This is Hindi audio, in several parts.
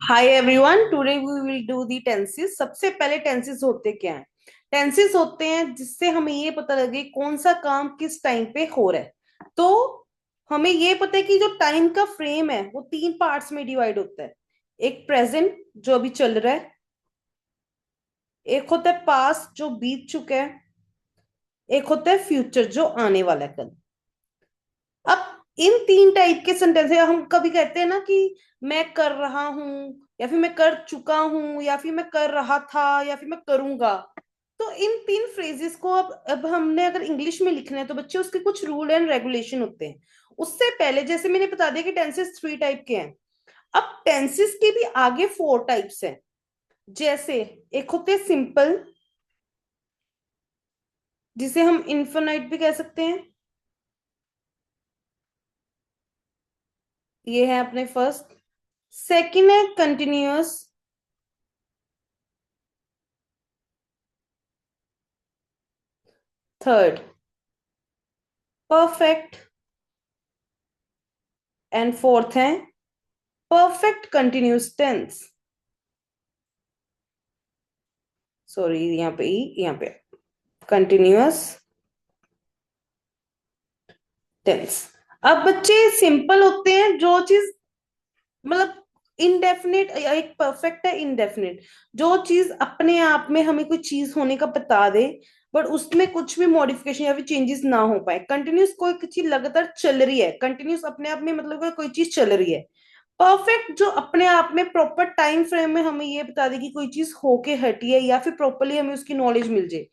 Hi everyone, today we will do the tenses. सबसे पहले टेंसेस होते क्या हैं? टेंसेस होते हैं जिससे हमें ये पता लगे कौन सा काम किस टाइम पे हो रहा है। तो हमें ये पता है कि जो टाइम का फ्रेम है वो तीन पार्ट्स में डिवाइड होता है। एक प्रेजेंट जो अभी चल रहा है, एक होता है पास्ट जो बीत चुका है, एक होता है फ्यूचर जो आने वाला है कल। अब इन तीन टाइप के सेंटेंस है। हम कभी कहते हैं ना कि मैं कर रहा हूं, या फिर मैं कर चुका हूं, या फिर मैं कर रहा था, या फिर मैं करूंगा। तो इन तीन फ्रेजेस को अब हमने अगर इंग्लिश में लिखना है तो बच्चे उसके कुछ रूल एंड रेगुलेशन होते हैं। उससे पहले जैसे मैंने बता दिया कि टेंसेस थ्री टाइप के हैं। अब टेंसेस के भी आगे फोर टाइप्स हैं। जैसे एक होते हैं सिंपल, जिसे हम इन्फिनाइट भी कह सकते हैं। ये है अपने फर्स्ट। सेकंड है continuous. Third perfect. And fourth है परफेक्ट कंटिन्यूस टेंस। सॉरी, यहाँ पे यहाँ पे कंटिन्यूअस टेंस। अब बच्चे सिंपल होते हैं जो चीज मतलब इनडेफिनेट, या एक परफेक्ट है इनडेफिनेट। जो चीज अपने आप में हमें कोई चीज होने का बता दे, बट उसमें कुछ भी मॉडिफिकेशन या फिर चेंजेस ना हो पाए। कंटिन्यूस कोई चीज लगातार चल रही है, कंटिन्यूस अपने आप में मतलब कि कोई चीज चल रही है। परफेक्ट जो अपने आप में प्रॉपर टाइम फ्रेम में हमें ये बता दे कि कोई चीज होके हटी है, या फिर प्रॉपरली हमें उसकी नॉलेज मिल जाए।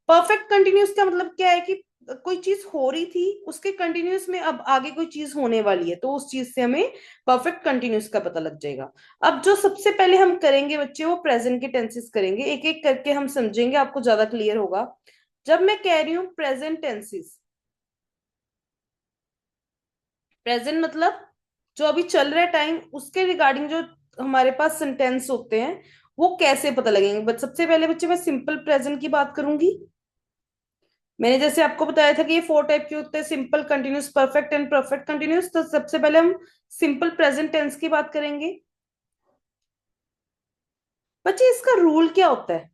परफेक्ट कंटिन्यूस का मतलब क्या है कि कोई चीज हो रही थी, उसके कंटिन्यूस में अब आगे कोई चीज होने वाली है, तो उस चीज से हमें परफेक्ट कंटिन्यूस का पता लग जाएगा। अब जो सबसे पहले हम करेंगे बच्चे, वो प्रेजेंट के टेंसेस करेंगे। एक एक करके हम समझेंगे, आपको ज्यादा क्लियर होगा। जब मैं कह रही हूँ प्रेजेंट टेंसेस, प्रेजेंट मतलब जो अभी चल रहा है टाइम, उसके रिगार्डिंग जो हमारे पास सेंटेंस होते हैं वो कैसे पता लगेंगे। बट सबसे पहले बच्चे मैं सिंपल प्रेजेंट की बात करूंगी। मैंने जैसे आपको बताया था कि ये फोर टाइप के होते हैं, simple, continuous, perfect and perfect continuous. तो सबसे पहले हम सिंपल प्रेजेंट टेंस की बात करेंगे। बच्चे इसका रूल क्या होता है?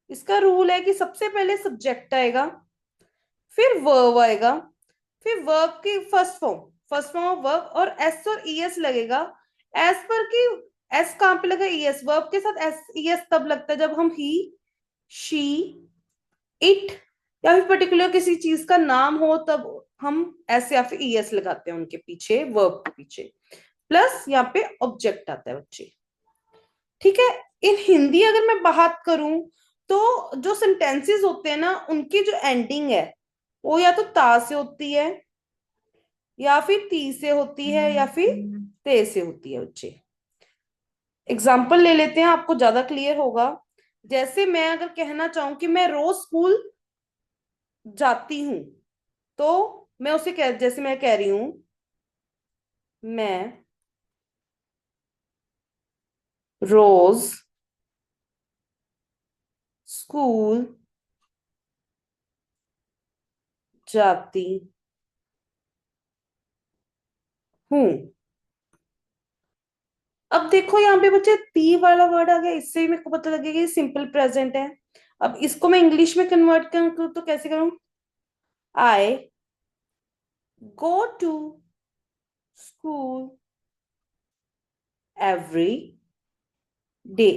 इसका रूल है कि सबसे पहले सब्जेक्ट आएगा, फिर वर्ब आएगा, फिर वर्ब की फर्स्ट फॉर्म ऑफ वर्ब, और एस और ई एस लगेगा। एस पर कि एस कहां पे लगा? E S. वर्ब के साथ एस ई एस तब लगता है जब हम ही, शी, इट, या फिर पर्टिकुलर किसी चीज का नाम हो, तब हम एस या फिर ई एस लगाते हैं उनके पीछे, वर्ब के पीछे। प्लस यहाँ पे ऑब्जेक्ट आता है बच्चे। ठीक है। इन हिंदी अगर मैं बात करूं, तो जो सेंटेंसेस होते हैं ना, उनकी जो एंडिंग है वो या तो ता से होती है, या फिर ती से होती है, या फिर ते से होती है बच्चे। एग्जाम्पल ले लेते हैं, आपको ज्यादा क्लियर होगा। जैसे मैं अगर कहना चाहूं कि मैं रोज स्कूल जाती हूँ, तो मैं उसे जैसे मैं कह रही हूं, मैं रोज स्कूल जाती हूँ। अब देखो यहाँ पे बच्चे ती वाला वर्ड आ गया, इससे ही मेरे को पता लगेगा ये सिंपल प्रेजेंट है। अब इसको मैं इंग्लिश में कन्वर्ट करूँ तो कैसे करूं? I go to school every day.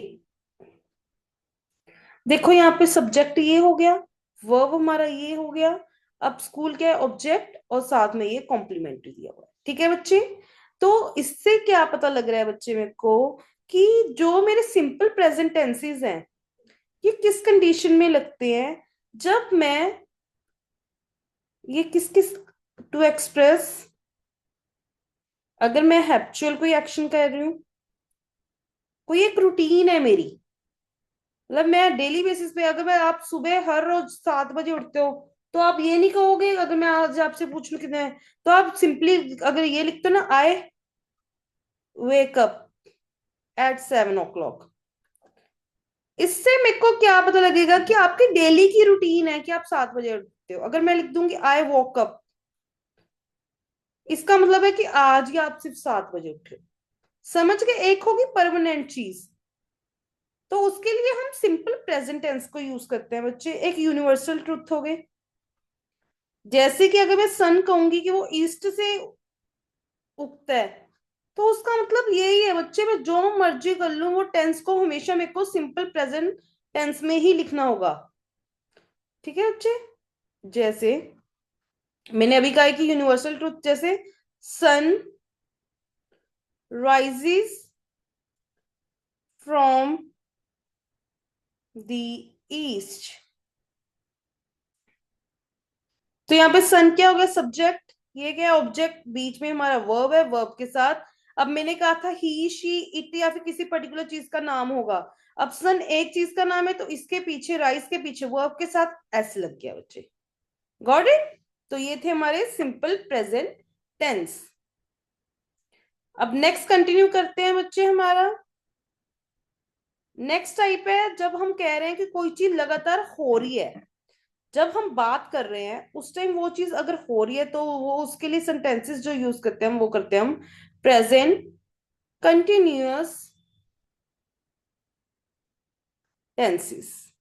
देखो यहाँ पे सब्जेक्ट ये हो गया, वर्ब हमारा ये हो गया। अब स्कूल क्या है? ऑब्जेक्ट, और साथ में ये कॉम्प्लीमेंट्री दिया हुआ है। ठीक है बच्चे। तो इससे क्या पता लग रहा है बच्चे मेरे को कि जो मेरे सिंपल प्रेजेंट टेंसेस हैं, ये किस कंडीशन में लगते हैं? जब मैं ये किस किस टू एक्सप्रेस, अगर मैं हैप्चुअल कोई एक्शन कर रही हूँ, कोई एक रूटीन है मेरी, मतलब मैं डेली बेसिस पे, अगर मैं आप सुबह हर रोज 7 बजे उठते हो, तो आप ये नहीं कहोगे, अगर मैं आज आपसे पूछ लूं कितने, तो आप सिंपली अगर ये लिखते हो ना, आई वेक अप एट 7 o'clock, इससे मेरे को क्या पता लगेगा कि आपकी डेली की रूटीन है कि आप 7 बजे उठते हो। अगर मैं लिख दूंगी आई वॉक अप, इसका मतलब है कि आज ही आप सिर्फ 7 बजे उठे हो। समझ गए, एक होगी परमानेंट चीज, तो उसके लिए हम सिंपल प्रेजेंट टेंस को यूज करते हैं बच्चे। एक यूनिवर्सल ट्रुथ हो गए, जैसे कि अगर मैं सन कहूंगी कि वो ईस्ट से उगता है, तो उसका मतलब यही है बच्चे, मैं जो मर्जी कर लूं, वो टेंस को हमेशा मेरे को सिंपल प्रेजेंट टेंस में ही लिखना होगा। ठीक है बच्चे, जैसे मैंने अभी कहा है कि यूनिवर्सल ट्रुथ, जैसे sun rises from the east. तो यहाँ पे सन क्या हो गया, सब्जेक्ट, ये क्या है, ऑब्जेक्ट, बीच में हमारा वर्ब है, वर्ब के साथ अब मैंने कहा था ही शी इट या फिर किसी पर्टिकुलर चीज का नाम होगा। अब सन एक चीज का नाम है, तो इसके पीछे राइस के पीछे वर्ब के साथ एस लग गया बच्चे। Got it. तो ये थे हमारे सिंपल प्रेजेंट टेंस। अब नेक्स्ट कंटिन्यू करते हैं बच्चे हमारा। नेक्स्ट टाइप है जब हम कह रहे हैं कि कोई चीज लगातार हो रही है, जब हम बात कर रहे हैं उस टाइम वो चीज अगर हो रही है, तो वो उसके लिए सेंटेंसेस जो यूज करते हैं हम, वो करते हैं हम प्रेजेंट कंटिन्यूअस टेंसेस।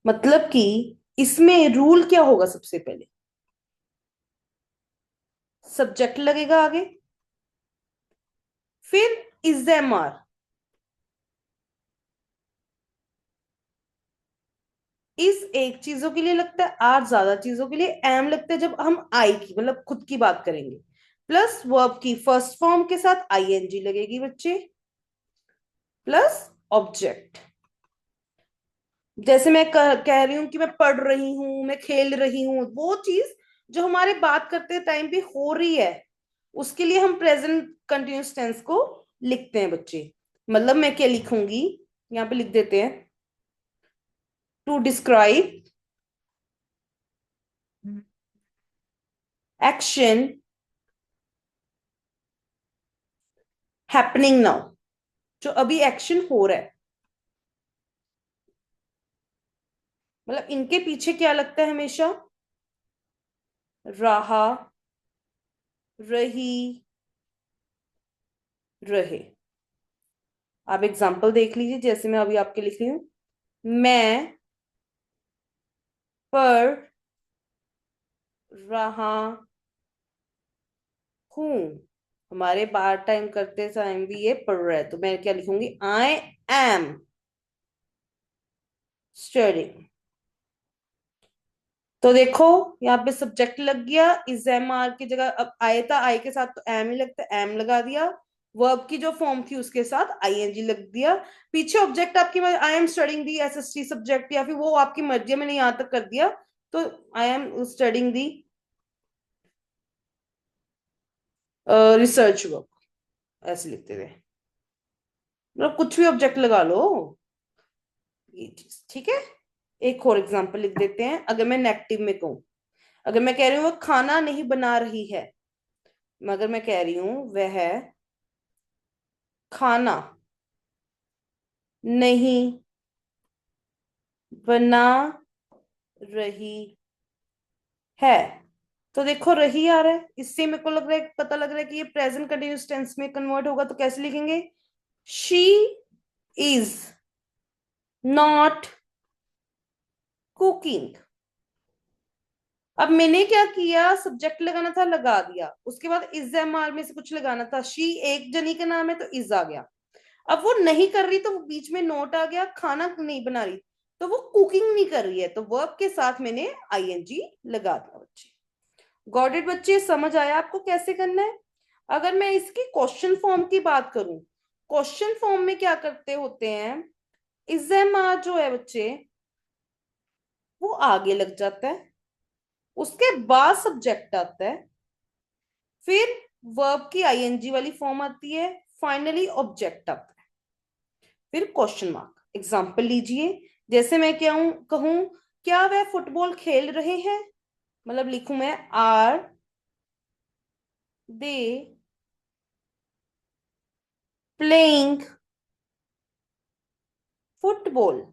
मतलब कि इसमें रूल क्या होगा, सबसे पहले सब्जेक्ट लगेगा आगे, फिर इज एम आर, इस एक चीजों के लिए लगता है, आर ज्यादा चीजों के लिए, एम लगता है जब हम आई की मतलब खुद की बात करेंगे, प्लस वर्ब की फर्स्ट फॉर्म के साथ आईएनजी लगेगी बच्चे, प्लस ऑब्जेक्ट। जैसे मैं कह रही हूं कि मैं पढ़ रही हूं, मैं खेल रही हूं, वो चीज जो हमारे बात करते टाइम पे हो रही है, उसके लिए हम प्रेजेंट कंटिन्यूस टेंस को लिखते हैं बच्चे। मतलब मैं क्या लिखूंगी, यहाँ पे लिख देते हैं, to describe action happening now, जो अभी एक्शन हो रहा है, मतलब इनके पीछे क्या लगता है हमेशा, रहा, रही, रहे। आप एग्जाम्पल देख लीजिए, जैसे मैं अभी आपके लिख रही हूं, मैं पढ़ रहा हूं, हमारे पार्ट टाइम करते टाइम भी ये पढ़ रहा है, तो मैं क्या लिखूंगी, आई एम स्टडिंग। तो देखो यहाँ पे सब्जेक्ट लग गया, इज एम आर की जगह अब आए था, आई के साथ तो एम ही लगता है, एम लगा दिया, वर्ब की जो फॉर्म थी उसके साथ आईएनजी लग दिया, पीछे ऑब्जेक्ट आपकी, I am studying the SST subject, या फिर वो आपकी मर्जी है, मैंने यहाँ तक कर दिया, तो I am studying the research work, ऐसे लिखते थे, मतलब कुछ भी ऑब्जेक्ट लगा लो, ये चीज ठीक है। एक और एग्जांपल लिख देते हैं, अगर मैं नेगेटिव में कहूं, अगर मैं कह रही हूँ वो खाना नहीं बना रही है, मगर मैं कह रही हूं वह खाना नहीं बना रही है, तो देखो रही आ रहा है, इससे मेरे को लग रहा है, पता लग रहा है कि ये प्रेजेंट कंटिन्यूस टेंस में कन्वर्ट होगा, तो कैसे लिखेंगे, शी इज नॉट कुकिंग। अब मैंने क्या किया, सब्जेक्ट लगाना था, लगा दिया, उसके बाद इज एम आर में से कुछ लगाना था, शी एक जनी का नाम है तो इज आ गया, अब वो नहीं कर रही तो बीच में नोट आ गया, खाना नहीं बना रही, तो वो कुकिंग नहीं कर रही है, तो वर्ब के साथ मैंने आईएनजी लगा दिया बच्चे। गॉट इट बच्चे, समझ आया आपको कैसे करना है। अगर मैं इसकी क्वेश्चन फॉर्म की बात करूं, क्वेश्चन फॉर्म में क्या करते होते हैं, इज एम आर जो है बच्चे वो आगे लग जाता है, उसके बाद सब्जेक्ट आता है, फिर वर्ब की आईएनजी वाली फॉर्म आती है, फाइनली ऑब्जेक्ट आता है, फिर क्वेश्चन मार्क। एग्जाम्पल लीजिए, जैसे मैं क्या हूं कहूं, क्या वह फुटबॉल खेल रहे हैं, मतलब लिखूं मैं, आर दे प्लेइंग फुटबॉल।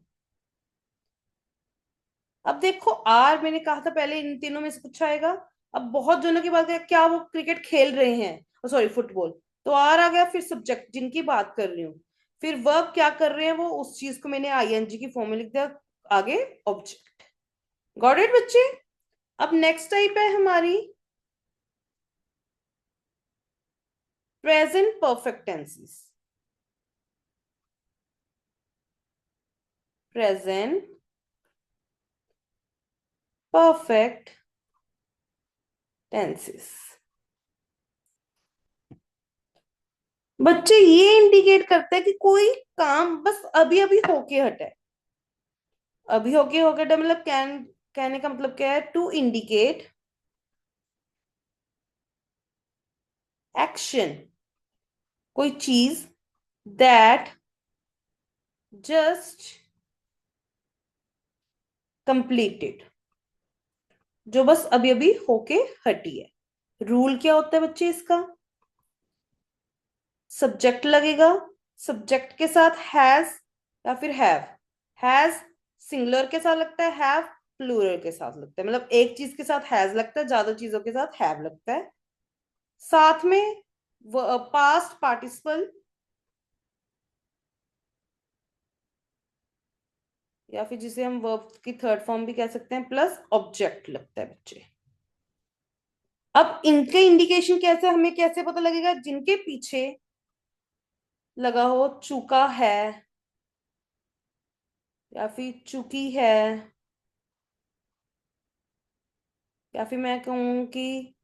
अब देखो आर मैंने कहा था पहले इन तीनों में से कुछ आएगा, अब बहुत जनों की बात है, क्या वो क्रिकेट खेल रहे हैं, सॉरी फुटबॉल, तो आर आ गया, फिर सब्जेक्ट जिनकी बात कर रही हूँ, फिर वर्ब क्या कर रहे हैं वो, उस चीज को मैंने आईएनजी की फॉर्म में लिख दिया, आगे ऑब्जेक्ट। गॉट इट बच्चे? अब नेक्स्ट टाइप है हमारी present perfect tenses. Present perfect tenses. बच्चे ये इंडिकेट करते हैं कि कोई काम बस अभी अभी होके हटा है। अभी होके होके हटा मतलब कहने का मतलब क्या है, टू इंडिकेट एक्शन, कोई चीज दैट जस्ट कंप्लीटेड, जो बस अभी अभी होके हटी है। रूल क्या होता है बच्चे इसका? सब्जेक्ट लगेगा, सब्जेक्ट के साथ हैज या फिर हैव। हैज सिंगुलर के साथ लगता है, हैव प्लूरल के साथ लगता है, मतलब एक चीज के साथ हैज लगता है, ज्यादा चीजों के साथ हैव लगता है। साथ में पास्ट पार्टिसिपल या फिर जिसे हम वर्ब की थर्ड फॉर्म भी कह सकते हैं, प्लस ऑब्जेक्ट लगता है बच्चे। अब इनके इंडिकेशन कैसे, हमें कैसे पता लगेगा? जिनके पीछे लगा हो चुका है या फिर चुकी है, या फिर मैं कहूं कि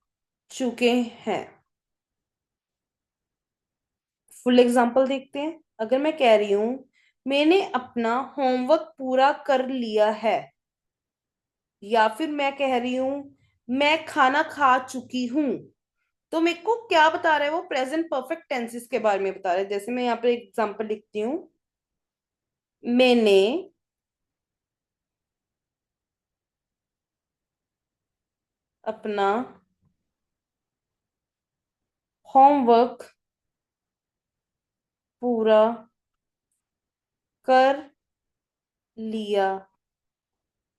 चुके हैं। फुल एग्जांपल देखते हैं। अगर मैं कह रही हूं मैंने अपना होमवर्क पूरा कर लिया है, या फिर मैं कह रही हूं मैं खाना खा चुकी हूं, तो मेरे को क्या बता रहा है वो? प्रेजेंट परफेक्ट टेंसेस के बारे में बता रहा है। जैसे मैं यहाँ पे एग्जांपल लिखती हूँ, मैंने अपना होमवर्क पूरा कर लिया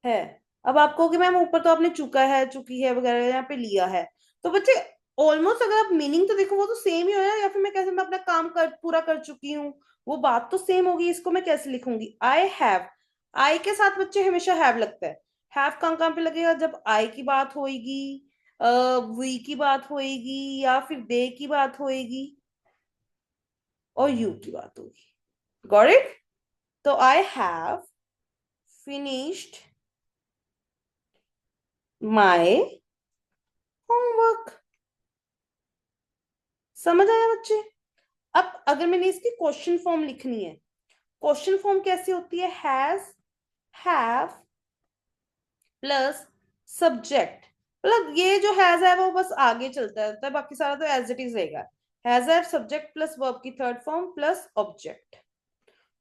है। अब आपको कि मैम ऊपर तो आपने चुका है, चुकी है वगैरह, यहाँ पे लिया है, तो बच्चे ऑलमोस्ट अगर आप मीनिंग तो देखो वो तो सेम ही हो है। या फिर मैं कैसे, मैं अपना काम कर पूरा कर चुकी हूँ, वो बात तो सेम होगी। इसको मैं कैसे लिखूंगी? I have. आई के साथ बच्चे हमेशा हैव लगता है। हैव कहाँ कहाँ पे लगेगा? जब आई की बात होएगी, वी की बात होएगी, या फिर दे की बात होएगी, और यू की बात होगी। Got it? तो I have finished my homework. समझ आया बच्चे? अब अगर मैंने इसकी क्वेश्चन फॉर्म लिखनी है, क्वेश्चन फॉर्म कैसी होती है? Has, have plus subject. मतलब ये जो हैज है वो बस आगे चलता रहता है, बाकी सारा तो एज इट इज रहेगा। हैज है सब्जेक्ट प्लस वर्ब की third form plus object,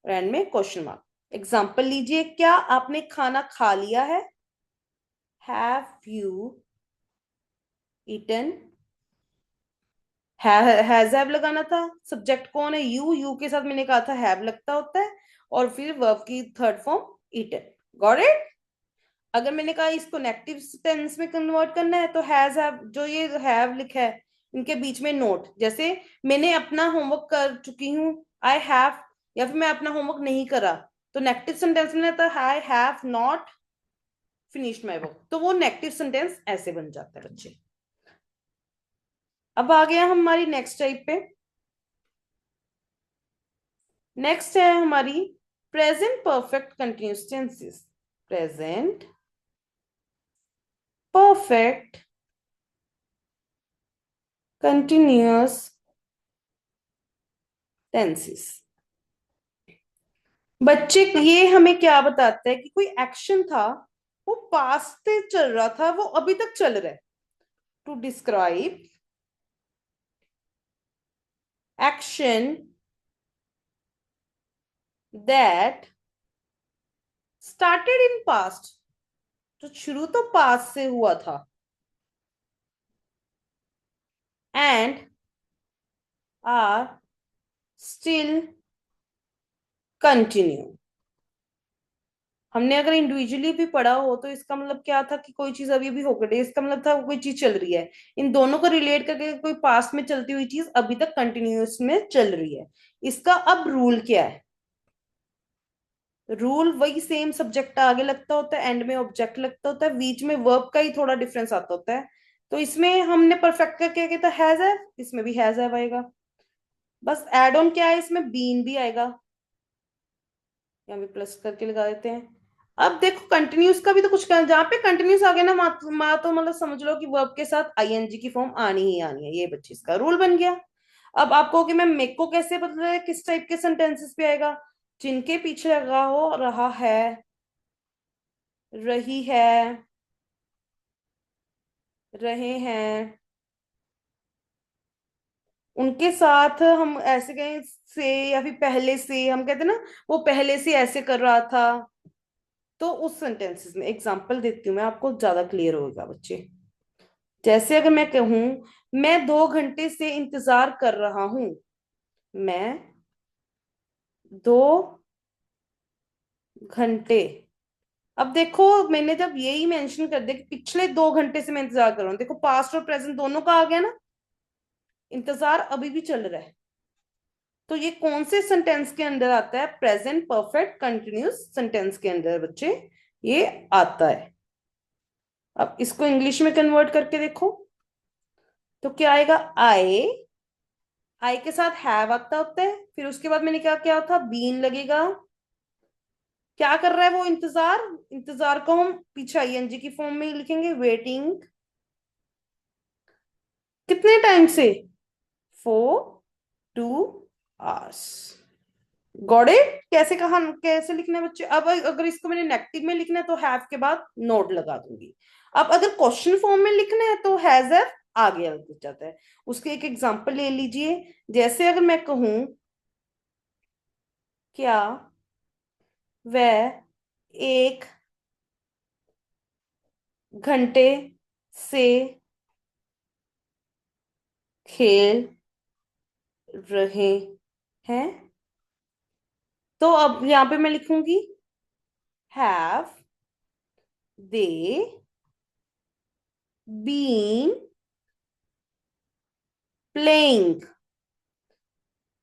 end में क्वेश्चन मार्क। एग्जाम्पल लीजिए, क्या आपने खाना खा लिया है? Have you eaten? Has have लगाना था, सब्जेक्ट कौन है? यू, यू के साथ मैंने कहा था हैव लगता होता है, और फिर वर्ब की third form eaten. Got it? अगर मैंने कहा इसको नेगेटिव टेंस में कन्वर्ट करना है, तो हैज हैव, जो ये हैव लिखा है इनके बीच में नोट, जैसे मैंने अपना होमवर्क कर चुकी हूँ, आई हैव, या फिर मैं अपना होमवर्क नहीं करा, तो नेगेटिव सेंटेंस में रहता है I have not finished my work, तो वो नेगेटिव सेंटेंस ऐसे बन जाता है बच्चे। अब आ गया हमारी नेक्स्ट टाइप पे। नेक्स्ट है हमारी present perfect continuous tenses. Present perfect continuous tenses. बच्चे ये हमें क्या बताता है? कि कोई एक्शन था, वो पास्ट से चल रहा था, वो अभी तक चल रहा है। To describe action that started in past, जो शुरू तो पास्ट से हुआ था, एंड आर स्टिल कंटिन्यू। हमने अगर इंडिविजुअली भी पढ़ा हो तो इसका मतलब क्या था कि कोई चीज अभी भी हो गई, इसका मतलब था कोई चीज चल रही है। इन दोनों को रिलेट करके कोई पास्ट में चलती हुई चीज अभी तक कंटिन्यूअस में चल रही है। इसका अब रूल क्या है? रूल वही सेम, सब्जेक्ट आगे लगता होता है, एंड में ऑब्जेक्ट लगता होता है, बीच में वर्ब का ही थोड़ा डिफरेंस आता होता है। तो इसमें हमने परफेक्ट का क्या किया था, हैज है, इसमें भी हैज है आएगा। बस एड ऑन क्या है, इसमें बीन भी आएगा। यहाँ भी प्लस करके लगा देते हैं। अब देखो कंटिन्यूस का भी तो कुछ जहाँ पे कंटिन्यूस आ गया ना माँ तो मतलब समझ लो कि वर्ब के साथ आईएनजी की फॉर्म आनी ही आनी है, ये बच्ची इसका रूल बन गया। अब आप कहो कि मैम मेक को कैसे बदला है, किस टाइप के सेंटेंसेस पे आएगा? जिनके पीछे लगा हो रहा है, रही है, रहे हैं, उनके साथ हम ऐसे कहें से, या फिर पहले से हम कहते हैं ना, वो पहले से ऐसे कर रहा था। तो उस सेंटेंसेस में एग्जांपल देती हूँ मैं आपको, ज्यादा क्लियर होगा बच्चे। जैसे अगर मैं कहूं, मैं 2 घंटे से इंतजार कर रहा हूं। मैं 2 घंटे। अब देखो मैंने जब यही मेंशन कर दिया कि पिछले 2 घंटे से मैं इंतजार कर रहा हूँ, देखो पास्ट और प्रेजेंट दोनों का आ गया ना, इंतजार अभी भी चल रहा है। तो ये कौन से सेंटेंस के अंदर आता है? प्रेजेंट परफेक्ट कंटिन्यूस सेंटेंस के अंदर बच्चे ये आता है। अब इसको इंग्लिश में कन्वर्ट करके देखो तो क्या आएगा, आई। आई के साथ हैव आता होता है, फिर उसके बाद मैंने क्या क्या था, बीन लगेगा। क्या कर रहा है वो, इंतजार। इंतजार को हम पीछे आईएनजी की फॉर्म में ही लिखेंगे, वेटिंग। कितने टाइम से? 4 2 आवर्स। Got it? कैसे कहा, कैसे लिखना है बच्चे? अब अगर इसको मैंने नेगेटिव में लिखना है तो हैव के बाद नोट लगा दूंगी। अब अगर क्वेश्चन फॉर्म में लिखना है तो हैव आगे लग जाता है। उसके एक एग्जांपल ले लीजिए। जैसे अगर मैं कहूं, क्या वह 1 घंटे से खेल रहे हैं? तो अब यहां पे मैं लिखूंगी, हैव दे बीन प्लेइंग।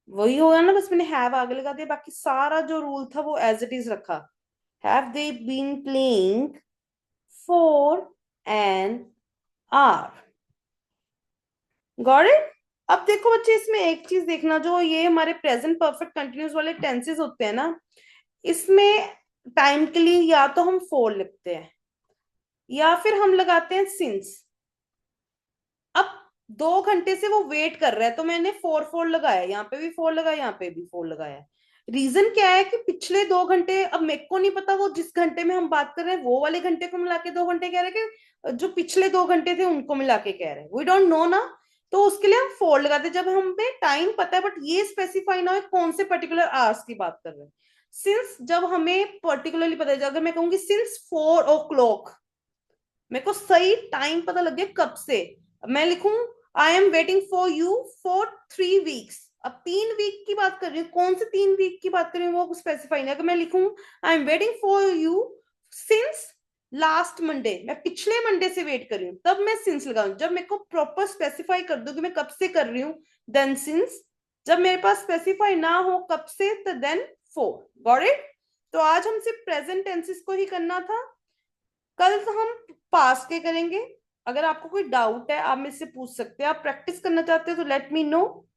वही होगा ना, बस मैंने हैव आगे लगा दिया, बाकी सारा जो रूल था वो एज इट इज रखा। Have they been playing for an hour. Got it? अब देखो बच्चे, इसमें एक चीज देखना, जो ये हमारे प्रेजेंट परफेक्ट कंटिन्यूस वाले टेंसेस होते हैं ना, इसमें टाइम के लिए या तो हम फोर लिखते हैं या फिर हम लगाते हैं सिंस। अब 2 घंटे से वो वेट कर रहा है तो मैंने फोर फोर लगाया, यहाँ पे भी फोर लगाया, यहाँ पे भी फोर लगाया। रीजन क्या है कि पिछले 2 घंटे, अब मेरे को नहीं पता वो जिस घंटे में हम बात कर रहे हैं वो वाले घंटे को मिला के 2 घंटे कह रहे हैं कि जो पिछले 2 घंटे थे उनको मिला के कह रहे हैं, वी डोंट नो ना। तो उसके लिए हम फोर लगाते हैं जब हमें टाइम पता है, बट ये स्पेसिफाई ना हो कौन से पर्टिकुलर आवर्स की बात कर रहे हैं। सिंस जब हमें पर्टिकुलरली पता है, अगर मैं कहूंगी सिंस 4 o'clock, मेरे को सही टाइम पता लग गया कब से। मैं लिखूं, I am waiting for you for 3 weeks. अब 3 वीक की बात कर रही हूँ, कौन से 3 वीक की बात कर रही हूँ वो स्पेसिफाई नहीं। अगर मैं लिखूं, I am waiting for you since last Monday, मैं पिछले मंडे से वेट कर रही हूँ, तब मैं सिंस लगाऊं। जब मेरे को प्रॉपर स्पेसिफाई कर दो कि मैं कब से कर रही हूँ, देन सिंस। जब मेरे पास स्पेसिफाई ना हो कब से, तो देन फोर। Got it? तो आज हम सिर्फ प्रेजेंट टेंसेस को ही करना था, कल हम पास के करेंगे। अगर आपको कोई डाउट है आप मुझसे पूछ सकते हैं, आप प्रैक्टिस करना चाहते हो तो लेट मी नो।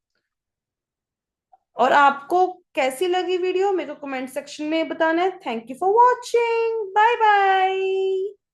और आपको कैसी लगी वीडियो मेरे को कमेंट सेक्शन में बताना है। Thank you for watching, bye bye.